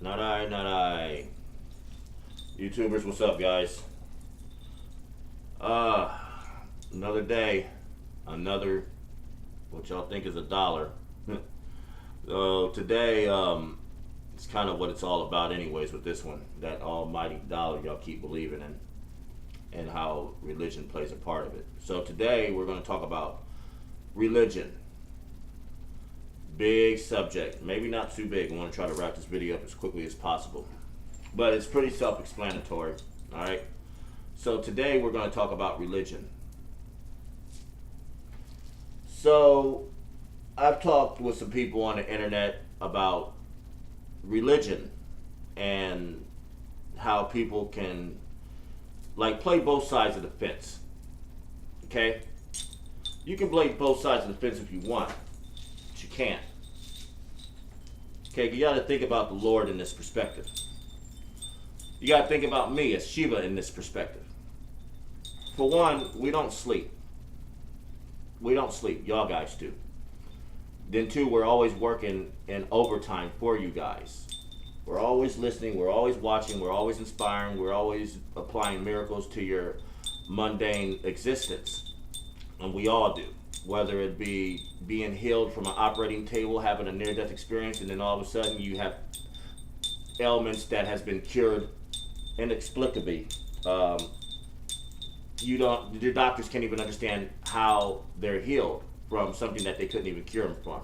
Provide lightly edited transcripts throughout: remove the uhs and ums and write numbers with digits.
Not I, not I. YouTubers, what's up, guys? Another day, another, what y'all think is a dollar. So today, it's kind of what it's all about anyways with this one. That almighty dollar y'all keep believing in, and how religion plays a part of it. So today, we're going to talk about religion. Big subject, maybe not too big. I want to try to wrap this video up as quickly as possible, but it's pretty self-explanatory. All right, so today we're going to talk about religion. So I've talked with some people on the internet about religion and how people can play both sides of the fence. Okay, you can play both sides of the fence if you want. You can't. Okay, you got to think about the Lord in this perspective. You got to think about me as Shiva in this perspective. For one, we don't sleep. We don't sleep. Y'all guys do. Then two, we're always working in overtime for you guys. We're always listening. We're always watching. We're always inspiring. We're always applying miracles to your mundane existence. And we all do. Whether it be being healed from an operating table, having a near-death experience, and then all of a sudden you have ailments that has been cured inexplicably. Your doctors can't even understand how they're healed from something that they couldn't even cure them from.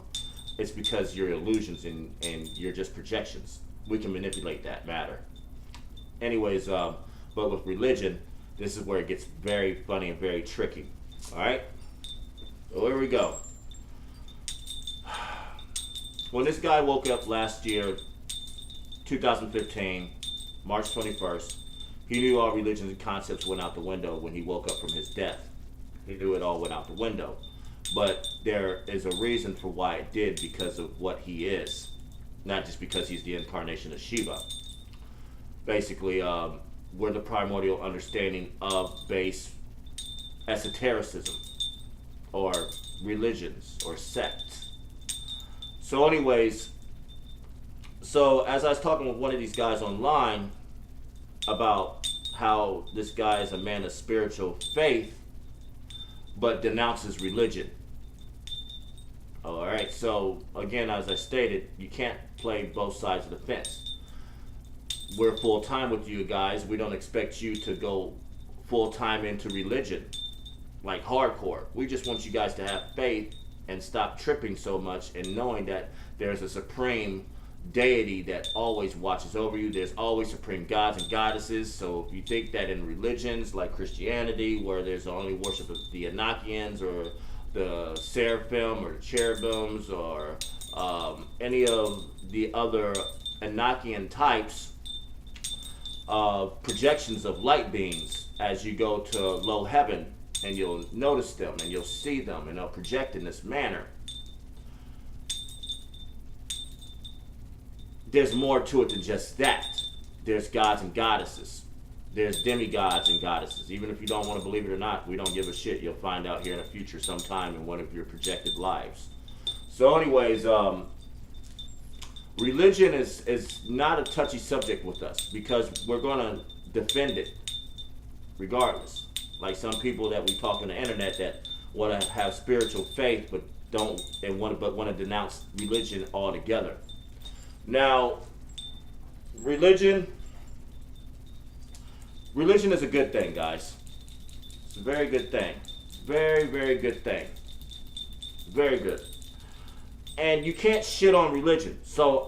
It's because you're illusions and you're just projections. We can manipulate that matter. Anyways, but with religion, this is where it gets very funny and very tricky. All right? So here we go. When this guy woke up last year, 2015, March 21st, he knew all religions and concepts went out the window when he woke up from his death. He knew it all went out the window. But there is a reason for why it did, because of what he is. Not just because he's the incarnation of Shiva. Basically, we're the primordial understanding of base esotericism, or religions, or sects. So anyways, so as I was talking with one of these guys online about how this guy is a man of spiritual faith, but denounces religion. Alright, so again, as I stated, you can't play both sides of the fence. We're full time with you guys. We don't expect you to go full time into religion. Like hardcore. We just want you guys to have faith and stop tripping so much, and knowing that there's a supreme deity that always watches over you. There's always supreme gods and goddesses. So if you think that in religions like Christianity, where there's only worship of the Enochians or the seraphim or the cherubims or any of the other Enochian types of projections of light beings, as you go to low heaven, and you'll notice them, and you'll see them, and they'll project in this manner. There's more to it than just that. There's gods and goddesses. There's demigods and goddesses. Even if you don't want to believe it or not, we don't give a shit. You'll find out here in the future sometime in one of your projected lives. So anyways, religion is not a touchy subject with us, because we're going to defend it regardless. Like some people that we talk on the internet that want to have spiritual faith but want to denounce religion altogether. Now, religion is a good thing, guys. It's a very good thing. Very, very good thing. Very good. And you can't shit on religion. So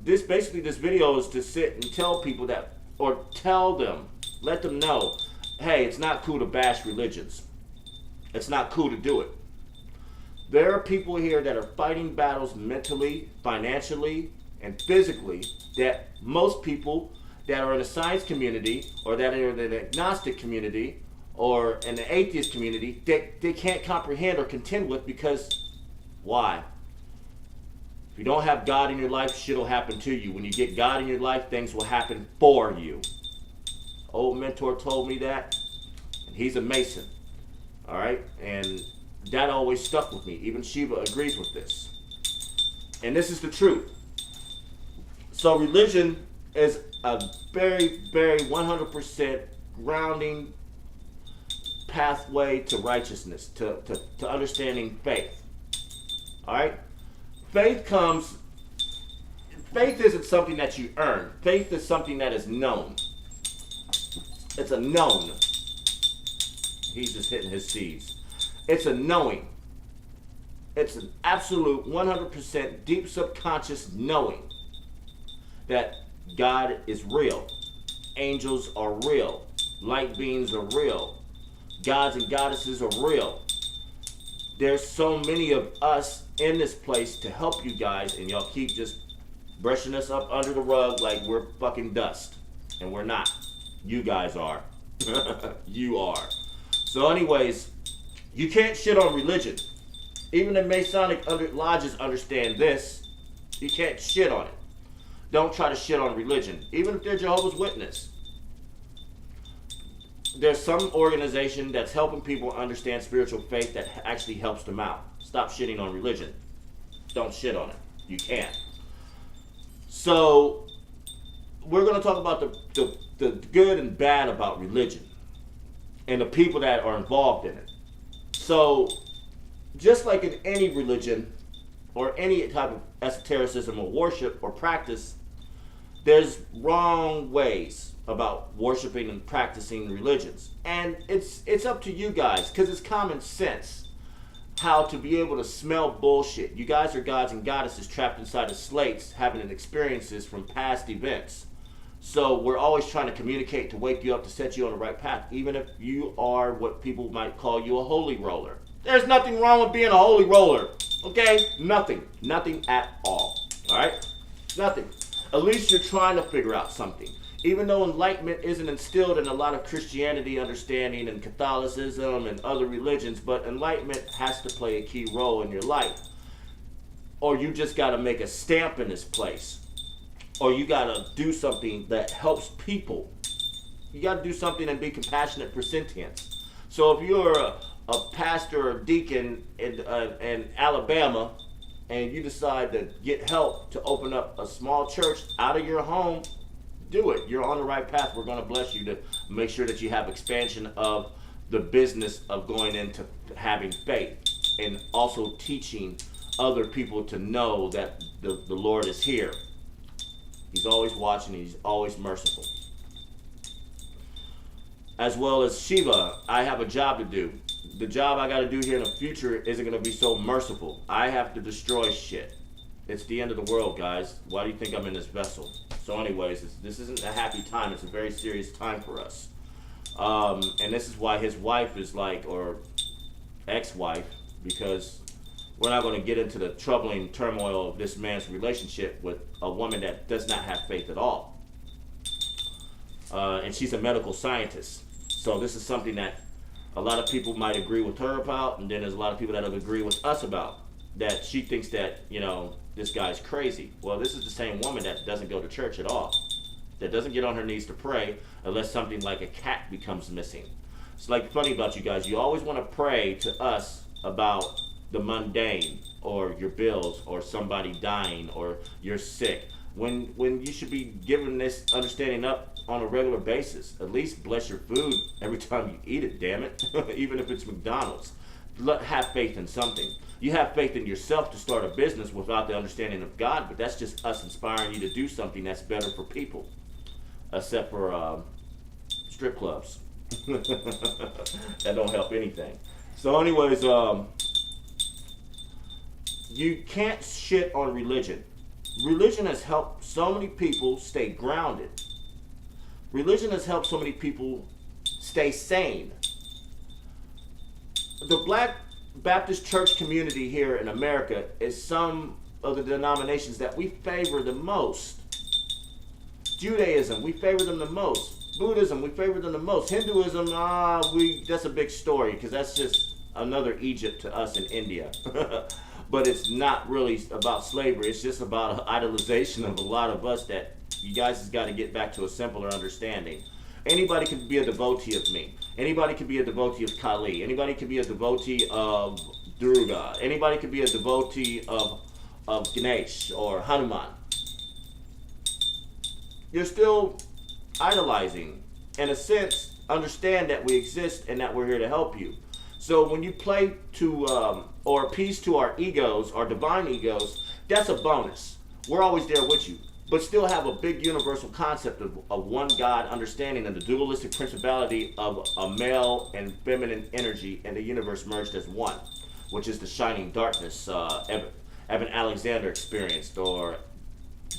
this video is to sit and tell people that, or tell them, let them know, hey, it's not cool to bash religions. It's not cool to do it. There are people here that are fighting battles mentally, financially, and physically that most people that are in the science community, or that are in the agnostic community, or in the atheist community, they can't comprehend or contend with, because why? If you don't have God in your life, shit will happen to you. When you get God in your life, things will happen for you. Old mentor told me that, and he's a Mason. All right, and that always stuck with me. Even Shiva agrees with this, and this is the truth. So religion is a very, very 100% grounding pathway to righteousness, to understanding faith. All right? Faith isn't something that you earn. Faith is something that is known. It's a known. He's just hitting his C's. It's a knowing. It's an absolute 100% deep subconscious knowing that God is real. Angels are real. Light beings are real. Gods and goddesses are real. There's so many of us in this place to help you guys, and y'all keep just brushing us up under the rug like we're fucking dust. And we're not. You guys are. You are. So anyways, you can't shit on religion. Even the Masonic lodges understand this. You can't shit on it. Don't try to shit on religion. Even if they're Jehovah's Witness. There's some organization that's helping people understand spiritual faith that actually helps them out. Stop shitting on religion. Don't shit on it. You can't. So, we're going to talk about the good and bad about religion. And the people that are involved in it. So, just like in any religion, or any type of esotericism or worship or practice, there's wrong ways about worshiping and practicing religions. And it's up to you guys, because it's common sense how to be able to smell bullshit. You guys are gods and goddesses trapped inside of slates having experiences from past events. So we're always trying to communicate to wake you up, to set you on the right path, even if you are what people might call you a holy roller. There's nothing wrong with being a holy roller, okay? Nothing. Nothing at all, all right? Nothing. At least you're trying to figure out something. Even though enlightenment isn't instilled in a lot of Christianity understanding and Catholicism and other religions, but enlightenment has to play a key role in your life. Or you just got to make a stamp in this place. Or you got to do something that helps people. You got to do something and be compassionate for sentience. So if you're a pastor or deacon in Alabama, and you decide to get help to open up a small church out of your home, do it. You're on the right path. We're going to bless you to make sure that you have expansion of the business of going into having faith, and also teaching other people to know that the Lord is here. He's always watching. He's always merciful. As well as Shiva, I have a job to do. The job I got to do here in the future isn't going to be so merciful. I have to destroy shit. It's the end of the world, guys. Why do you think I'm in this vessel? So anyways, this isn't a happy time. It's a very serious time for us. And this is why his wife is like, or ex-wife, because we're not going to get into the troubling turmoil of this man's relationship with a woman that does not have faith at all. And she's a medical scientist. So this is something that a lot of people might agree with her about, and then there's a lot of people that will agree with us about. That she thinks that, you know, this guy's crazy. Well, this is the same woman that doesn't go to church at all. That doesn't get on her knees to pray unless something like a cat becomes missing. It's like funny about you guys. You always want to pray to us about the mundane, or your bills, or somebody dying, or you're sick. When you should be giving this understanding up on a regular basis. At least bless your food every time you eat it, damn it. Even if it's McDonald's. Have faith in something. You have faith in yourself to start a business without the understanding of God, but that's just us inspiring you to do something that's better for people. Except for strip clubs. That don't help anything. So anyways, you can't shit on religion. Religion has helped so many people stay grounded. Religion has helped so many people stay sane. The Black Baptist church community here in America is some of the denominations that we favor the most. Judaism, we favor them the most. Buddhism, we favor them the most. Hinduism, that's a big story, because that's just another Egypt to us in India. But it's not really about slavery. It's just about an idolization of a lot of us that you guys has got to get back to a simpler understanding. Anybody can be a devotee of me. Anybody can be a devotee of Kali. Anybody can be a devotee of Durga. Anybody can be a devotee of Ganesh or Hanuman. you're still idolizing. In a sense, understand that we exist and that we're here to help you. So when you play to or appease to our egos, our divine egos, that's a bonus. We're always there with you, but still have a big universal concept of one God, understanding of the dualistic principality of a male and feminine energy and the universe merged as one, which is the shining darkness Evan Alexander experienced, or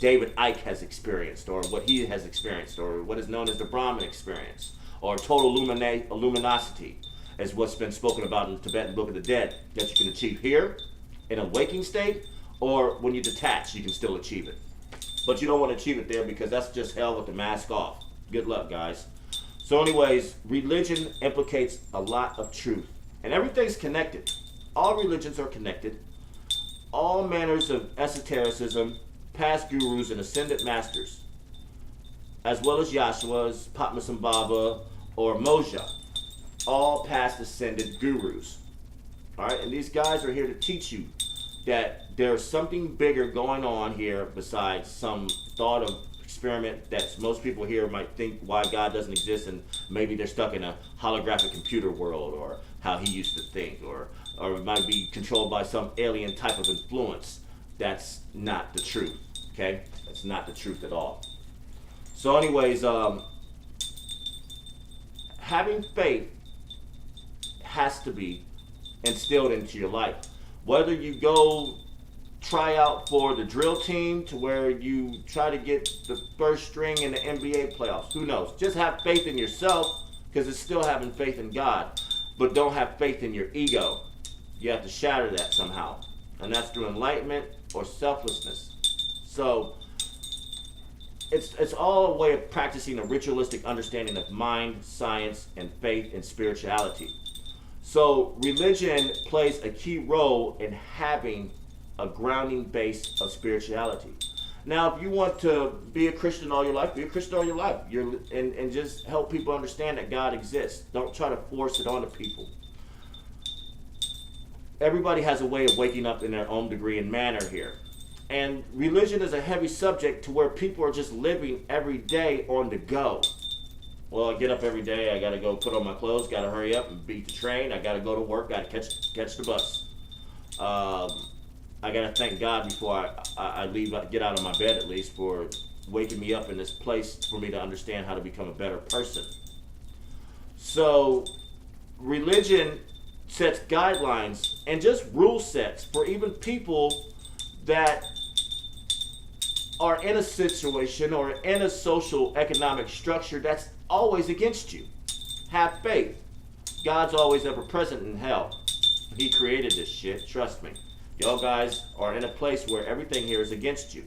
David Icke has experienced, or what he has experienced, or what is known as the Brahman experience, or total luminosity, as what's been spoken about in the Tibetan Book of the Dead, that you can achieve here in a waking state, or when you detach, you can still achieve it. But you don't want to achieve it there because that's just hell with the mask off. Good luck, guys. So anyways, religion implicates a lot of truth. And everything's connected. All religions are connected. All manners of esotericism, past gurus and ascended masters, as well as Yahshua's, Padmasambhava, or Moja, all past ascended gurus. All right, and these guys are here to teach you that there's something bigger going on here besides some thought of experiment that most people here might think why God doesn't exist, and maybe they're stuck in a holographic computer world, or how he used to think, or it might be controlled by some alien type of influence. That's not the truth, okay? That's not the truth at all. So anyways, having faith has to be instilled into your life. Whether you go try out for the drill team to where you try to get the first string in the NBA playoffs, who knows? Just have faith in yourself, because it's still having faith in God. But don't have faith in your ego. You have to shatter that somehow. And that's through enlightenment or selflessness. So it's all a way of practicing a ritualistic understanding of mind, science, and faith and spirituality. So religion plays a key role in having a grounding base of spirituality. Now, if you want to be a Christian all your life, be a Christian all your life. And just help people understand that God exists. Don't try to force it onto people. Everybody has a way of waking up in their own degree and manner here. And religion is a heavy subject to where people are just living every day on the go. Well, I get up every day, I gotta go put on my clothes, gotta hurry up and beat the train, I gotta go to work, gotta catch the bus. I gotta thank God before I leave, get out of my bed at least, for waking me up in this place for me to understand how to become a better person. So religion sets guidelines and just rule sets for even people that are in a situation or in a social economic structure that's always against you. Have faith. God's always ever present in hell. He created this shit, trust me. Y'all guys are in a place where everything here is against you.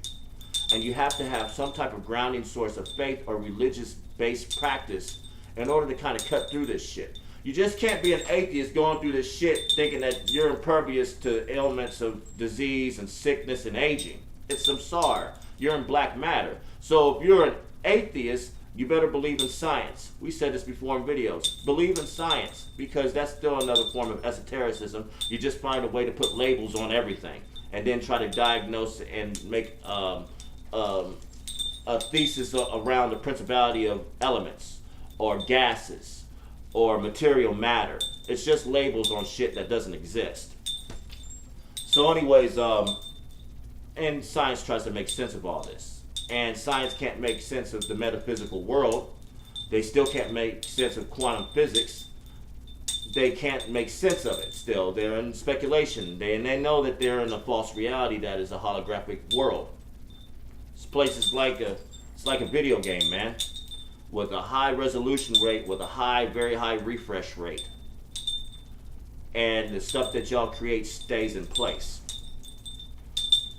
And you have to have some type of grounding source of faith or religious-based practice in order to kind of cut through this shit. You just can't be an atheist going through this shit thinking that you're impervious to ailments of disease and sickness and aging. It's samsara. You're in black matter. So if you're an atheist, you better believe in science. We said this before in videos. Believe in science, because that's still another form of esotericism. You just find a way to put labels on everything and then try to diagnose and make a thesis around the principality of elements or gases or material matter. It's just labels on shit that doesn't exist. So anyways, and science tries to make sense of all this. And science can't make sense of the metaphysical world. They still can't make sense of quantum physics. They can't make sense of it still. They're in speculation. They know that they're in a false reality that is a holographic world. This place is like a video game, man, with a high resolution rate, with a very high refresh rate. And the stuff that y'all create stays in place.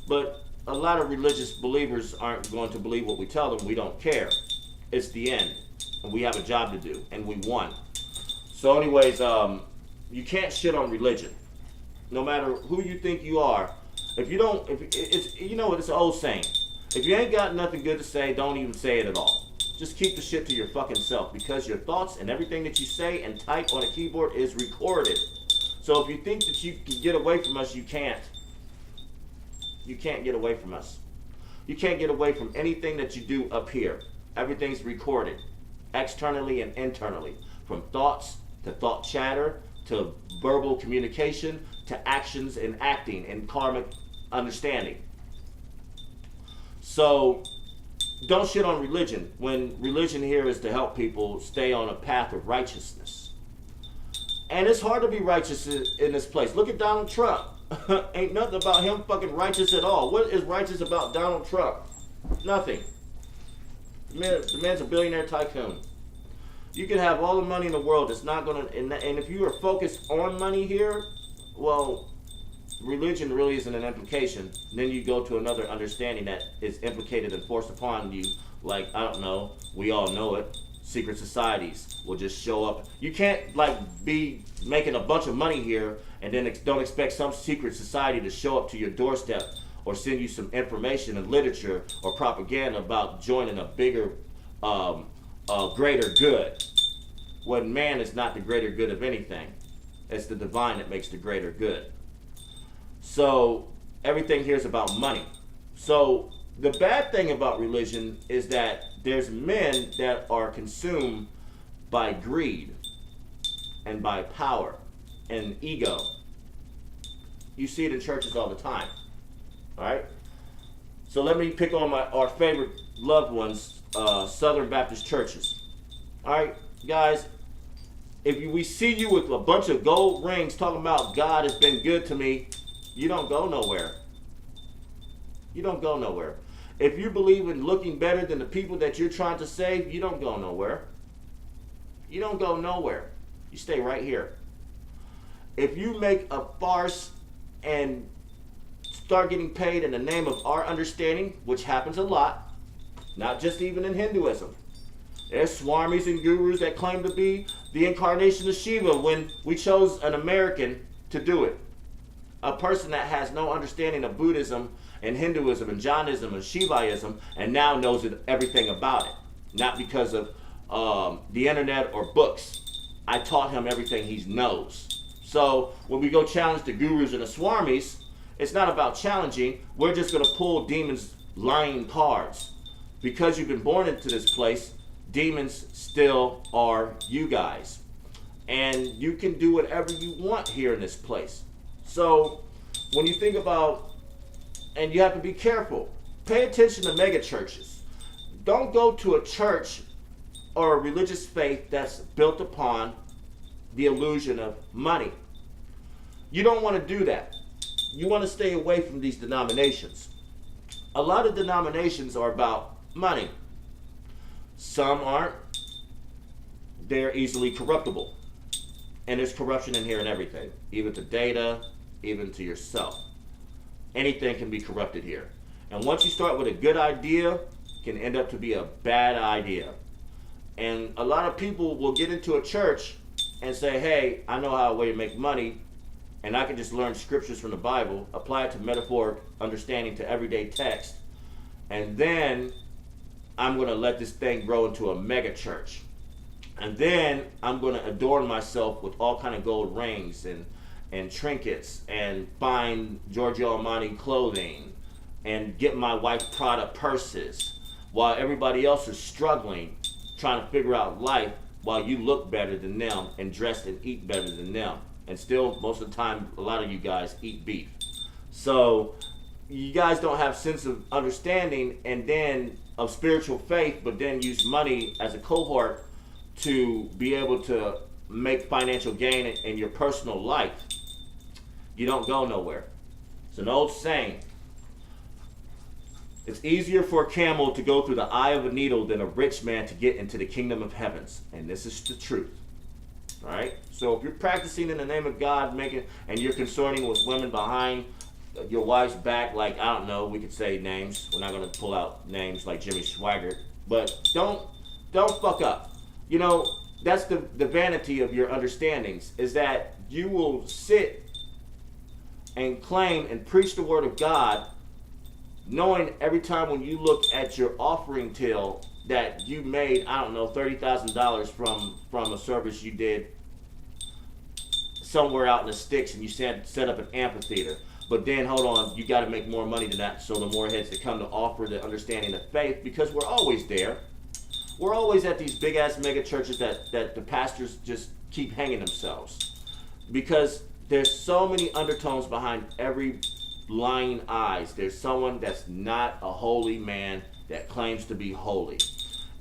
But a lot of religious believers aren't going to believe what we tell them. We don't care. It's the end. And we have a job to do. And we won. So anyways, you can't shit on religion. No matter who you think you are. If you don't, it's an old saying. If you ain't got nothing good to say, don't even say it at all. Just keep the shit to your fucking self, because your thoughts and everything that you say and type on a keyboard is recorded. So if you think that you can get away from us, you can't. You can't get away from us. You can't get away from anything that you do up here. Everything's recorded, externally and internally, from thoughts to thought chatter to verbal communication to actions and acting and karmic understanding. So don't shit on religion when religion here is to help people stay on a path of righteousness. And it's hard to be righteous in this place. Look at Donald Trump. Ain't nothing about him fucking righteous at all. What is righteous about Donald Trump? Nothing. The man's a billionaire tycoon. You can have all the money in the world. It's not going to... And if you are focused on money here, well, religion really isn't an implication. Then you go to another understanding that is implicated and forced upon you. Like, I don't know, we all know it. Secret societies will just show up. You can't like be making a bunch of money here and then don't expect some secret society to show up to your doorstep or send you some information and literature or propaganda about joining a bigger, greater good. When man is not the greater good of anything. It's the divine that makes the greater good. So everything here is about money. So the bad thing about religion is that there's men that are consumed by greed and by power and ego. You see it in churches all the time. All right? So let me pick on our favorite loved ones, Southern Baptist churches. All right, guys, we see you with a bunch of gold rings talking about God has been good to me, you don't go nowhere. You don't go nowhere. If you believe in looking better than the people that you're trying to save, you don't go nowhere. You don't go nowhere. You stay right here. If you make a farce and start getting paid in the name of our understanding, which happens a lot, not just even in Hinduism. There's swamis and gurus that claim to be the incarnation of Shiva when we chose an American to do it. A person that has no understanding of Buddhism and Hinduism and Jainism and Shivaism and now knows everything about it. Not because of the internet or books. I taught him everything he knows. So when we go challenge the gurus and the swamis, it's not about challenging. We're just going to pull demons' lying cards. Because you've been born into this place, demons still are you guys. And you can do whatever you want here in this place. So when you think about, and you have to be careful, pay attention to mega churches. Don't go to a church or a religious faith that's built upon the illusion of money. You don't want to do that. You want to stay away from these denominations. A lot of denominations are about money. Some aren't. They're easily corruptible. And there's corruption in here and everything. Even to data, even to yourself. Anything can be corrupted here. And once you start with a good idea, it can end up to be a bad idea. And a lot of people will get into a church and say, hey, I know how a way to make money, and I can just learn scriptures from the Bible, apply it to metaphoric understanding to everyday text, and then I'm going to let this thing grow into a mega church. And then I'm going to adorn myself with all kind of gold rings and trinkets and find Giorgio Armani clothing and get my wife Prada purses while everybody else is struggling trying to figure out life while you look better than them and dress and eat better than them. And still, most of the time, a lot of you guys eat beef. So you guys don't have sense of understanding and then of spiritual faith, but then use money as a cohort to be able to make financial gain in your personal life. You don't go nowhere. It's an old saying. It's easier for a camel to go through the eye of a needle than a rich man to get into the kingdom of heavens. And this is the truth. All right? So if you're practicing in the name of God, and you're consorting with women behind your wife's back, like, I don't know, we could say names. We're not going to pull out names like Jimmy Swaggart. But don't fuck up. You know, that's the vanity of your understandings, is that you will sit and claim and preach the word of God, knowing every time when you look at your offering till that you made, I don't know, $30,000 from a service you did somewhere out in the sticks, and you set up an amphitheater. But then, hold on, you got to make more money than that, so the more heads that come to offer the understanding of faith, because we're always there. We're always at these big ass mega churches that the pastors just keep hanging themselves, because there's so many undertones behind every lying eyes. There's someone that's not a holy man that claims to be holy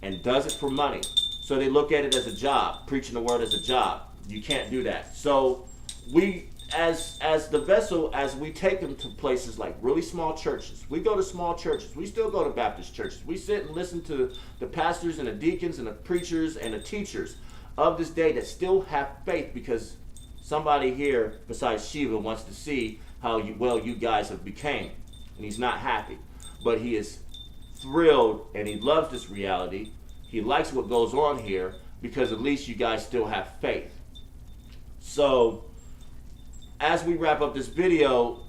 and does it for money. So they look at it as a job, preaching the word as a job. You can't do that. So we, as the vessel, as we take them to places like really small churches, we go to small churches. We still go to Baptist churches. We sit and listen to the pastors and the deacons and the preachers and the teachers of this day that still have faith, because somebody here besides Shiva wants to see how well you guys have became. And he's not happy. But he is thrilled and he loves this reality. He likes what goes on here because at least you guys still have faith. So, as we wrap up this video,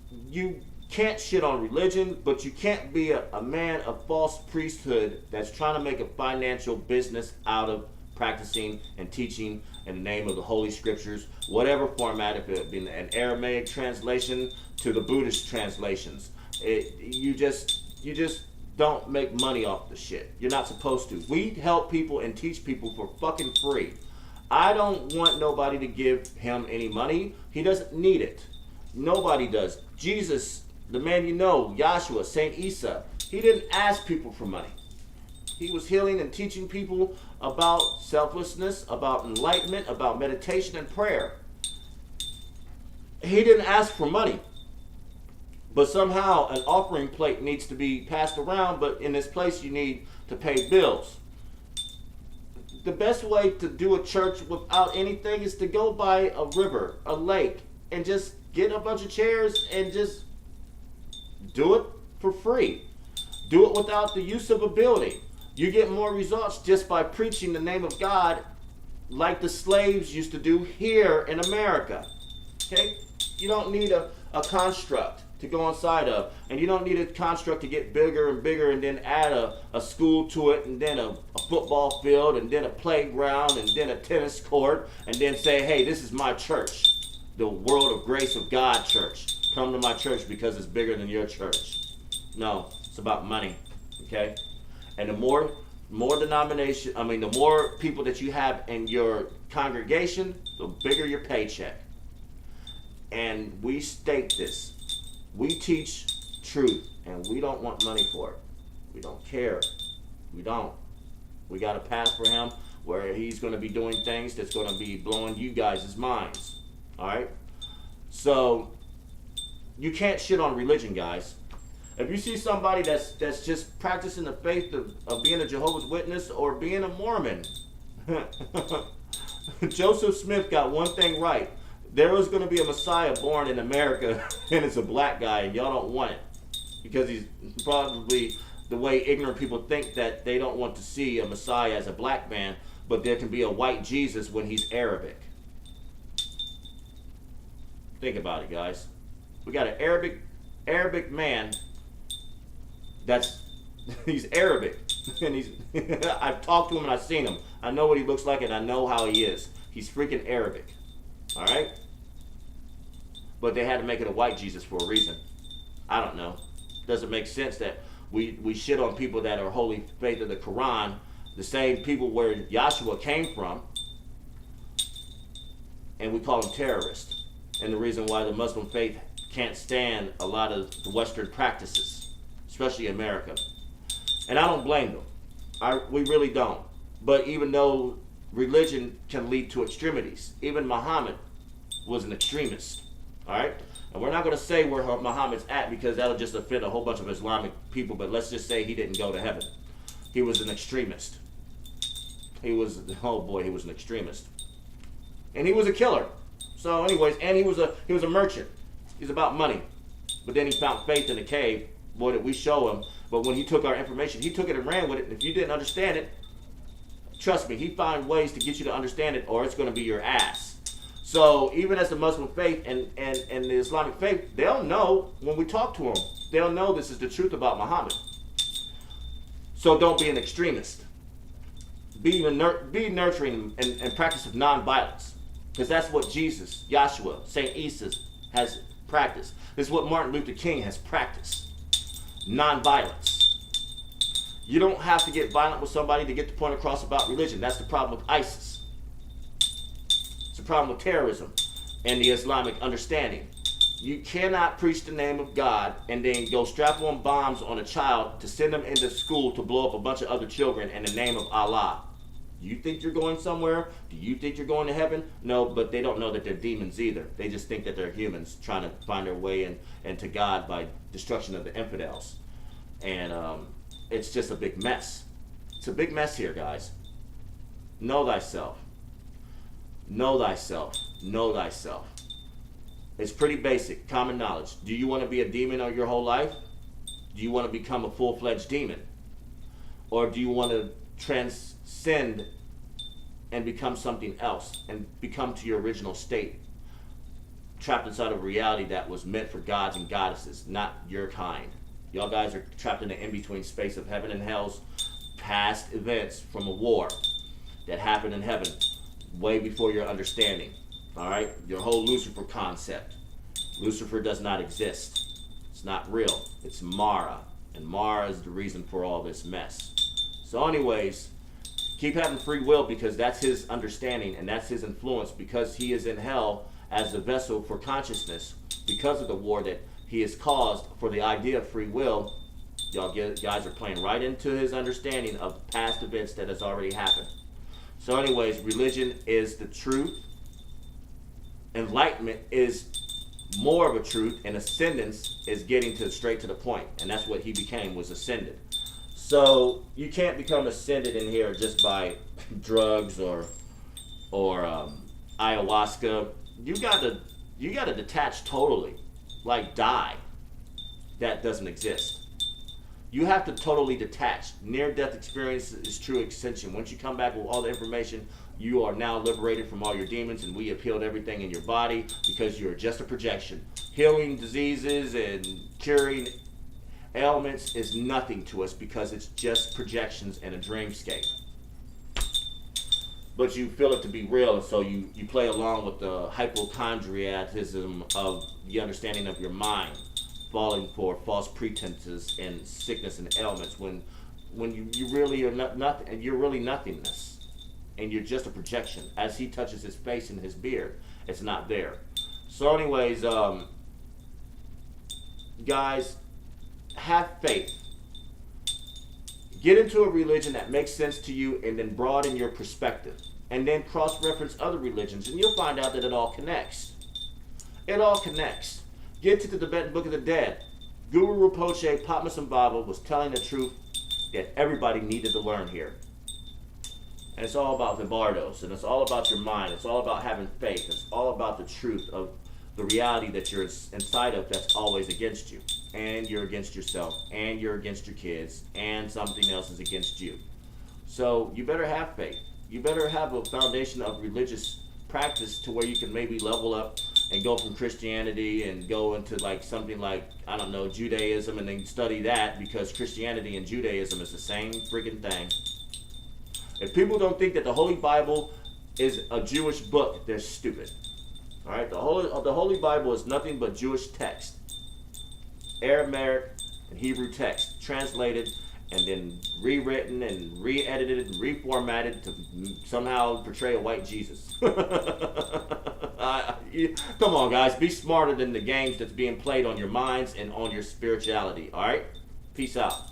you can't shit on religion, but you can't be a man of false priesthood that's trying to make a financial business out of practicing and teaching in the name of the Holy Scriptures, whatever format, if it be an Aramaic translation to the Buddhist translations. You just don't make money off the shit. You're not supposed to. We help people and teach people for fucking free. I don't want nobody to give him any money. He doesn't need it. Nobody does. Jesus, the man you know, Yahshua, Saint Isa, he didn't ask people for money. He was healing and teaching people about selflessness, about enlightenment, about meditation and prayer. He didn't ask for money. But somehow an offering plate needs to be passed around, but in this place you need to pay bills. The best way to do a church without anything is to go by a river, a lake, and just get a bunch of chairs and just do it for free. Do it without the use of a building. You get more results just by preaching the name of God like the slaves used to do here in America. Okay? You don't need a construct to go inside of, and you don't need a construct to get bigger and bigger and then add a school to it, and then a football field, and then a playground, and then a tennis court, and then say, hey, this is my church, the World of Grace of God church. Come to my church because it's bigger than your church. No, it's about money, okay? And the more the more people that you have in your congregation, the bigger your paycheck. And we state this. We teach truth, and we don't want money for it. We don't care. We don't. We got a path for him where he's going to be doing things that's going to be blowing you guys' minds. All right? So, you can't shit on religion, guys. If you see somebody that's just practicing the faith of being a Jehovah's Witness or being a Mormon, Joseph Smith got one thing right. There was going to be a Messiah born in America, and it's a black guy, and y'all don't want it. Because he's probably the way ignorant people think that they don't want to see a Messiah as a black man, but there can be a white Jesus when he's Arabic. Think about it, guys. We got an Arabic man he's Arabic. And I've talked to him and I've seen him. I know what he looks like and I know how he is. He's freaking Arabic. Alright? But they had to make it a white Jesus for a reason. I don't know. Doesn't make sense that we shit on people that are holy faith of the Quran, the same people where Yahshua came from, and we call them terrorists. And the reason why the Muslim faith can't stand a lot of the Western practices, especially America. And I don't blame them. We really don't. But even though religion can lead to extremities, even Muhammad was an extremist. All right? And we're not going to say where Muhammad's at because that'll just offend a whole bunch of Islamic people, but let's just say he didn't go to heaven. He was an extremist. He was an extremist. And he was a killer. So anyways, and he was a merchant. He's about money. But then he found faith in the cave. Boy, did we show him. But when he took our information, he took it and ran with it. And if you didn't understand it, trust me, he found ways to get you to understand it, or it's going to be your ass. So even as the Muslim faith and the Islamic faith, they'll know when we talk to them. They'll know this is the truth about Muhammad. So don't be an extremist. Be nurturing and practice of nonviolence. Because that's what Jesus, Yahshua, Saint Isa has practiced. This is what Martin Luther King has practiced. Nonviolence. You don't have to get violent with somebody to get the point across about religion. That's the problem with ISIS. It's the problem with terrorism and the Islamic understanding. You cannot preach the name of God and then go strap on bombs on a child to send them into school to blow up a bunch of other children in the name of Allah. You think you're going somewhere? Do you think you're going to heaven? No, but they don't know that they're demons either. They just think that they're humans trying to find their way into God by destruction of the infidels. And it's just a big mess. It's a big mess here, guys. Know thyself. Know thyself. Know thyself. It's pretty basic, common knowledge. Do you want to be a demon your whole life? Do you want to become a full-fledged demon? Or do you want to transcend and become something else and become to your original state, trapped inside of a reality that was meant for gods and goddesses, not your kind? Y'all guys are trapped in the in-between space of heaven and hell's past events from a war that happened in heaven way before your understanding. All right, your whole Lucifer concept. Lucifer does not exist. It's not real. It's Mara, and Mara is the reason for all this mess. So anyways, keep having free will, because that's his understanding and that's his influence, because he is in hell as the vessel for consciousness because of the war that he has caused for the idea of free will. Y'all guys are playing right into his understanding of past events that has already happened. So anyways, religion is the truth. Enlightenment is more of a truth, and ascendance is getting straight to the point, and that's what he became, was ascended. So you can't become ascended in here just by drugs or ayahuasca. You gotta detach totally, like die. That doesn't exist. You have to totally detach. Near-death experience is true ascension. Once you come back with all the information, you are now liberated from all your demons, and we have healed everything in your body because you're just a projection. Healing diseases and curing ailments is nothing to us because it's just projections and a dreamscape. But you feel it to be real, and so you play along with the hypochondriatism of the understanding of your mind, falling for false pretenses and sickness and ailments when you really are nothing, and you're really nothingness. And you're just a projection. As he touches his face and his beard, it's not there. So anyways, guys, have faith. Get into a religion that makes sense to you, and then broaden your perspective. And then cross-reference other religions, and you'll find out that it all connects. It all connects. Get to the Tibetan Book of the Dead. Guru Rinpoche, Padmasambhava, was telling the truth that everybody needed to learn here. And it's all about Vibardos, and it's all about your mind. It's all about having faith. It's all about the truth of the reality that you're inside of that's always against you. And you're against yourself, and you're against your kids, and something else is against you. So you better have faith. You better have a foundation of religious practice to where you can maybe level up and go from Christianity and go into like something like, I don't know, Judaism, and then study that, because Christianity and Judaism is the same freaking thing. If people don't think that the Holy Bible is a Jewish book, they're stupid. All right, the Holy Bible is nothing but Jewish text, Aramaic and Hebrew text, translated and then rewritten and re-edited and reformatted to somehow portray a white Jesus. Come on, guys, be smarter than the games that's being played on your minds and on your spirituality. All right, peace out.